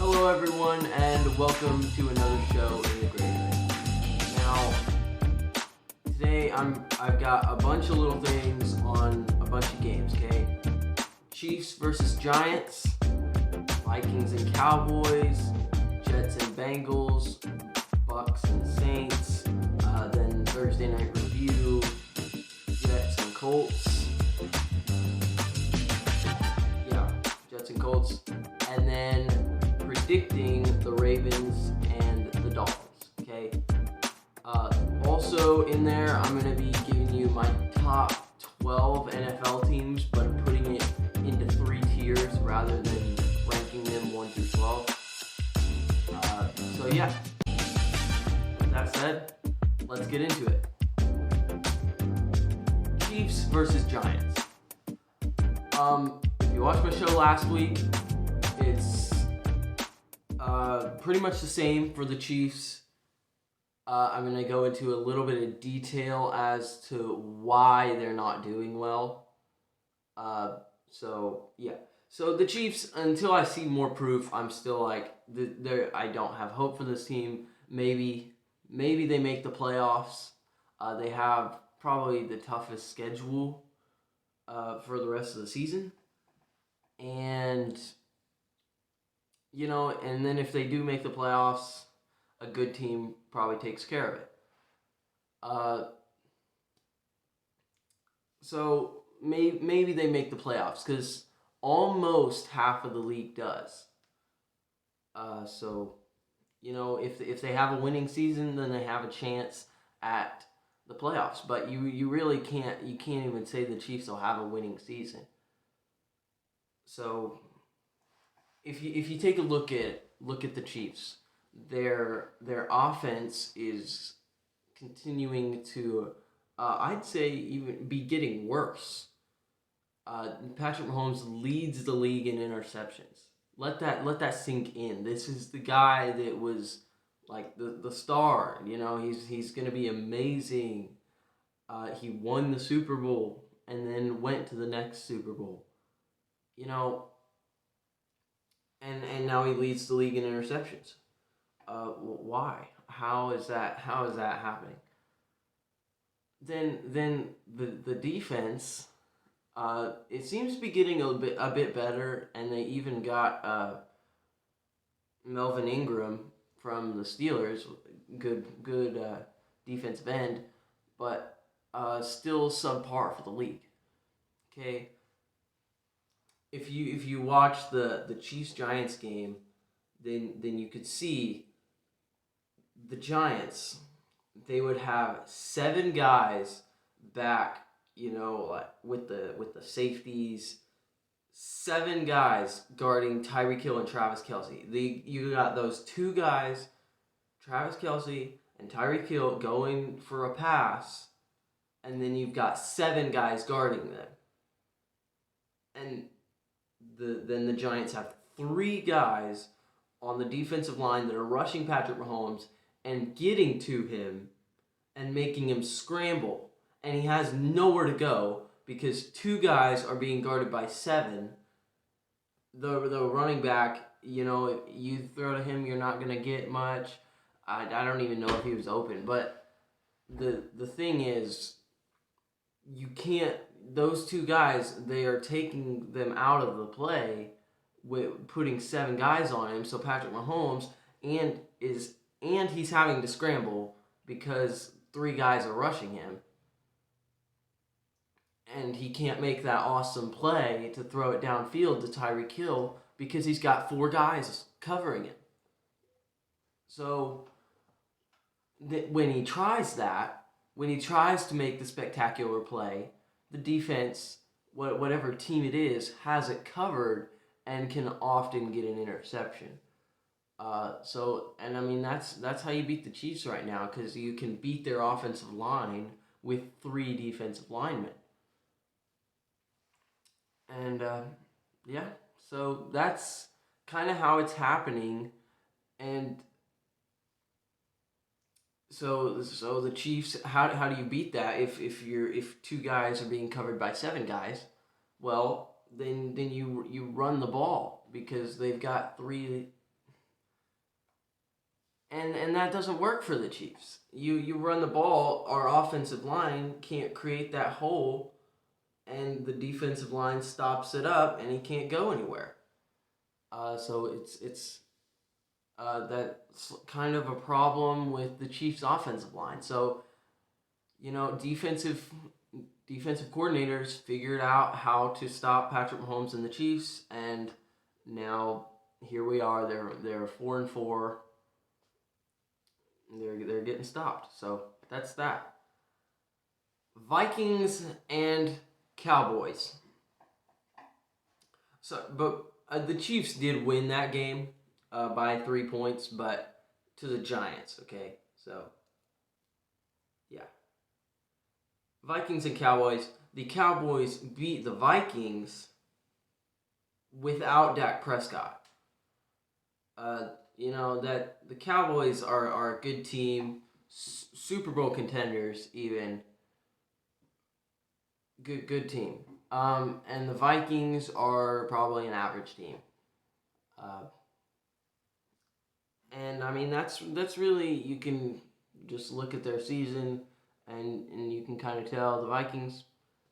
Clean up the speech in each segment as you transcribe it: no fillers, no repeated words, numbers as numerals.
Hello everyone and welcome to another show in the Great. Now, today I've got a bunch of little things on a bunch of games, okay? Chiefs versus Giants, Vikings and Cowboys, Jets and Bengals, Bucs and Saints, then Thursday night review, Jets and Colts. Yeah, Jets and Colts. And then predicting the Ravens and the Dolphins, okay? Also in there, I'm going to be giving you my top 12 NFL teams, but putting it into 3 tiers rather than ranking them 1 through 12. So yeah, with that said, let's get into it. Chiefs versus Giants. If you watched my show last week, it's pretty much the same for the Chiefs. I'm going to go into a little bit of detail as to why they're not doing well. So the Chiefs, until I see more proof, I'm still like, I don't have hope for this team. Maybe they make the playoffs. They have probably the toughest schedule for the rest of the season. And and then if they do make the playoffs, a good team probably takes care of it. So maybe they make the playoffs because almost half of the league does. So if they have a winning season, then they have a chance at the playoffs. But you really can't even say the Chiefs will have a winning season. So if you take a look at the Chiefs, their offense is continuing to I'd say even be getting worse. Patrick Mahomes leads the league in interceptions. Let that sink in. This is the guy that was like the star. He's gonna be amazing. He won the Super Bowl and then went to the next Super Bowl. And now he leads the league in interceptions. Why? How is that happening? Then the defense, it seems to be getting a bit better, and they even got Melvin Ingram from the Steelers, good defensive end, but still subpar for the league. Okay. If you watch the Chiefs-Giants game, then you could see the Giants, they would have 7 guys back, like with the safeties, 7 guys guarding Tyreek Hill and Travis Kelce. You got those 2 guys, Travis Kelce and Tyreek Hill, going for a pass, and then you've got 7 guys guarding them. And then the Giants have 3 guys on the defensive line that are rushing Patrick Mahomes and getting to him and making him scramble. And he has nowhere to go because 2 guys are being guarded by 7. The running back, you throw to him, you're not going to get much. I don't even know if he was open. But the thing is, you can't. Those 2 guys, they are taking them out of the play with putting 7 guys on him. So Patrick Mahomes and he's having to scramble because 3 guys are rushing him, and he can't make that awesome play to throw it downfield to Tyreek Hill because he's got 4 guys covering him. So when he tries to make the spectacular play, the defense, whatever team it is, has it covered and can often get an interception. That's how you beat the Chiefs right now, because you can beat their offensive line with 3 defensive linemen. And so that's kind of how it's happening. And so the Chiefs, how do you beat that if 2 guys are being covered by 7 guys? Well, then you run the ball because they've got 3 and that doesn't work for the Chiefs. You run the ball, our offensive line can't create that hole, and the defensive line stops it up, and he can't go anywhere. So that's kind of a problem with the Chiefs' offensive line. So defensive coordinators figured out how to stop Patrick Mahomes and the Chiefs, and now here we are. They're 4-4. They're getting stopped. So that's that. Vikings and Cowboys. But the Chiefs did win that game by 3 points, but to the Giants. Okay, so yeah. Vikings and Cowboys. The Cowboys beat the Vikings without Dak Prescott. That the Cowboys are a good team, Super Bowl contenders, even good team. And the Vikings are probably an average team. Uh, and I mean that's really, you can just look at their season and you can kind of tell the Vikings,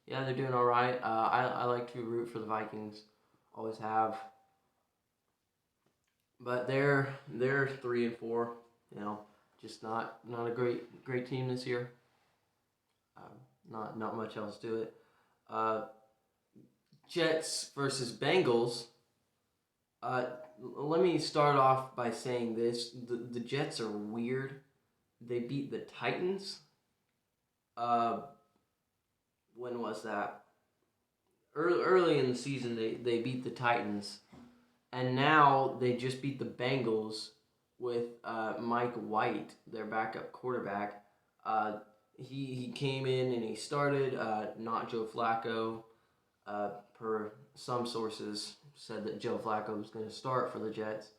yeah, they're doing all right. I like to root for the Vikings, always have. But they're 3-4. Just not a great team this year. Not much else to it. Uh, Jets versus Bengals. Let me start off by saying this: the Jets are weird. They beat the Titans. Uh, when was that? Early in the season, they beat the Titans, and now they just beat the Bengals with Mike White, their backup quarterback. He came in and he started, not Joe Flacco. Per some sources said that Joe Flacco was going to start for the Jets,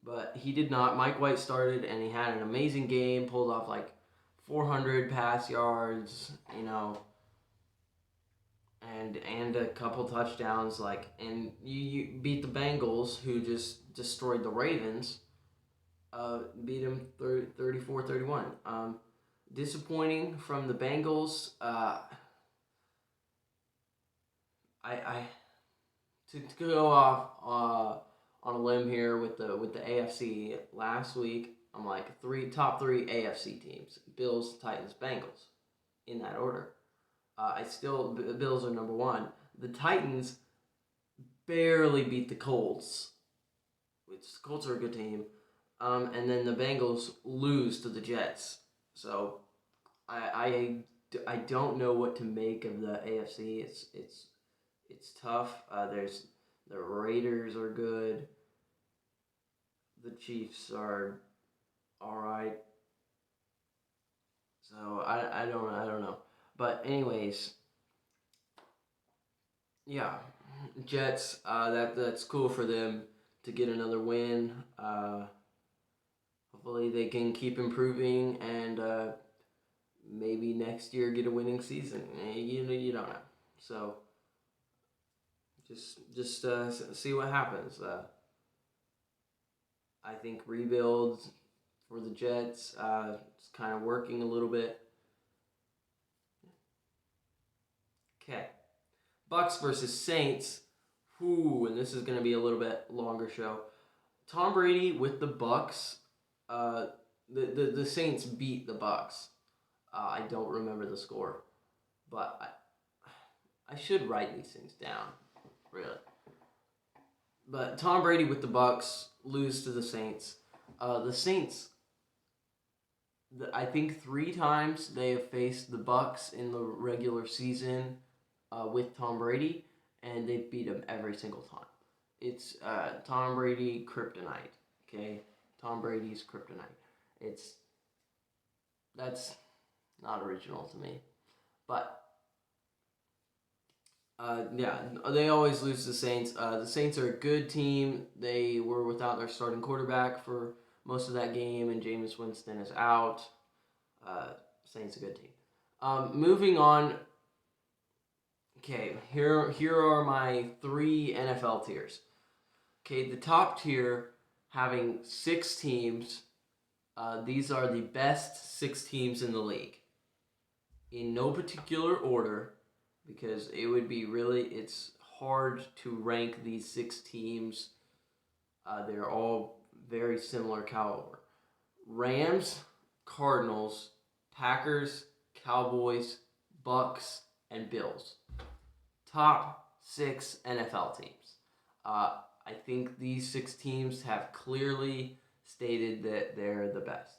but he did not. Mike White started and he had an amazing game, pulled off like 400 pass yards, and a couple touchdowns. And you beat the Bengals, who just destroyed the Ravens. Beat them 34-31. Disappointing from the Bengals. I to go off on a limb here with the AFC last week. I'm like top three AFC teams: Bills, Titans, Bengals, in that order. Bills are number one. The Titans barely beat the Colts, which the Colts are a good team. And then the Bengals lose to the Jets. So I don't know what to make of the AFC. It's tough. There's the Raiders are good. The Chiefs are all right. So I don't know. But anyways, yeah, Jets. That's cool for them to get another win. Hopefully they can keep improving and maybe next year get a winning season. You don't know. So just see what happens. I think rebuilds for the Jets is kind of working a little bit. Okay, Bucs versus Saints. And this is going to be a little bit longer show. Tom Brady with the Bucs. The Saints beat the Bucs. I don't remember the score, but I should write these things down, really. But Tom Brady with the Bucs lose to the Saints. The Saints, I think 3 times they have faced the Bucs in the regular season with Tom Brady, and they beat him every single time. It's Tom Brady kryptonite. Okay, Tom Brady's kryptonite. That's not original to me, but yeah, they always lose to the Saints. The Saints are a good team. They were without their starting quarterback for most of that game, and Jameis Winston is out. Saints a good team. Moving on. Okay, here are my 3 NFL tiers. Okay, the top tier having 6 teams. These are the best 6 teams in the league. In no particular order, because it's hard to rank these 6 teams. They're all very similar caliber. Rams, Cardinals, Packers, Cowboys, Bucs, and Bills. Top 6 NFL teams. I think these 6 teams have clearly stated that they're the best.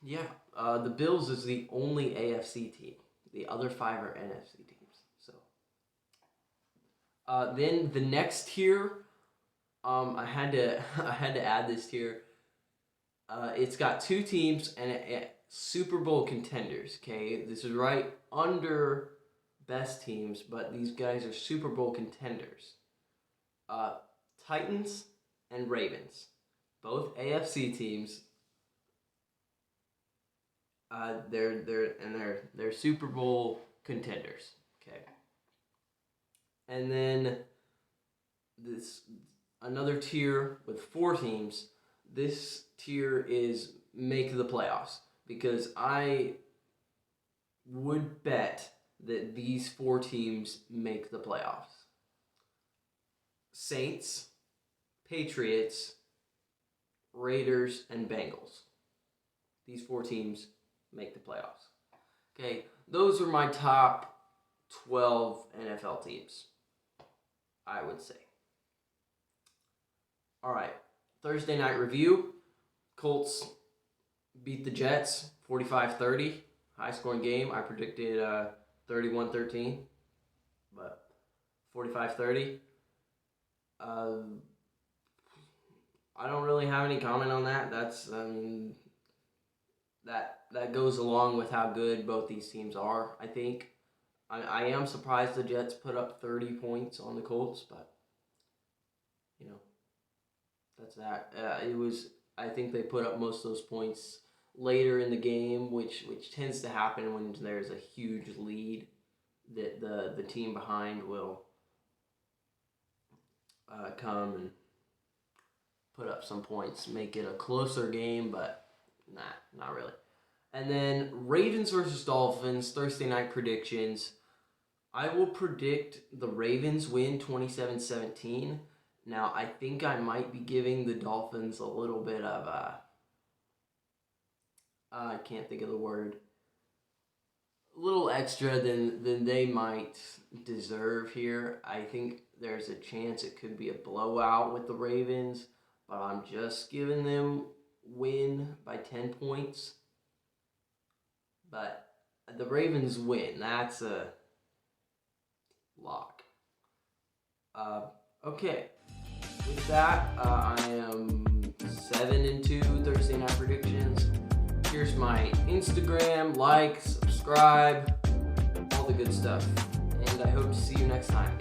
Yeah, the Bills is the only AFC team. The other 5 are NFC teams. So, then the next tier, I had to add this tier. It's got 2 teams and Super Bowl contenders. Okay, this is right under best teams, but these guys are Super Bowl contenders. Titans and Ravens, both AFC teams. They're Super Bowl contenders. Okay. And then this another tier with 4 teams. This tier is make the playoffs, because I would bet that these 4 teams make the playoffs. Saints, Patriots, Raiders, and Bengals. These 4 teams make the playoffs. Okay, those are my top 12 NFL teams, I would say. All right, Thursday night review. Colts beat the Jets 45-30. High-scoring game. I predicted 31-13, but 45-30. I don't really have any comment on that. That goes along with how good both these teams are, I think. I am surprised the Jets put up 30 points on the Colts, but, that's that. I think they put up most of those points later in the game, which tends to happen when there's a huge lead that the team behind will come and put up some points, make it a closer game, but not really. And then Ravens versus Dolphins, Thursday night predictions. I will predict the Ravens win 27-17. Now, I think I might be giving the Dolphins a little bit of I can't think of the word, a little extra than they might deserve here. I think there's a chance it could be a blowout with the Ravens, but I'm just giving them win by 10 points. But the Ravens win. That's a lock. Okay. With that, I am 7-2 Thursday night predictions. Here's my Instagram, like, subscribe, all the good stuff. And I hope to see you next time.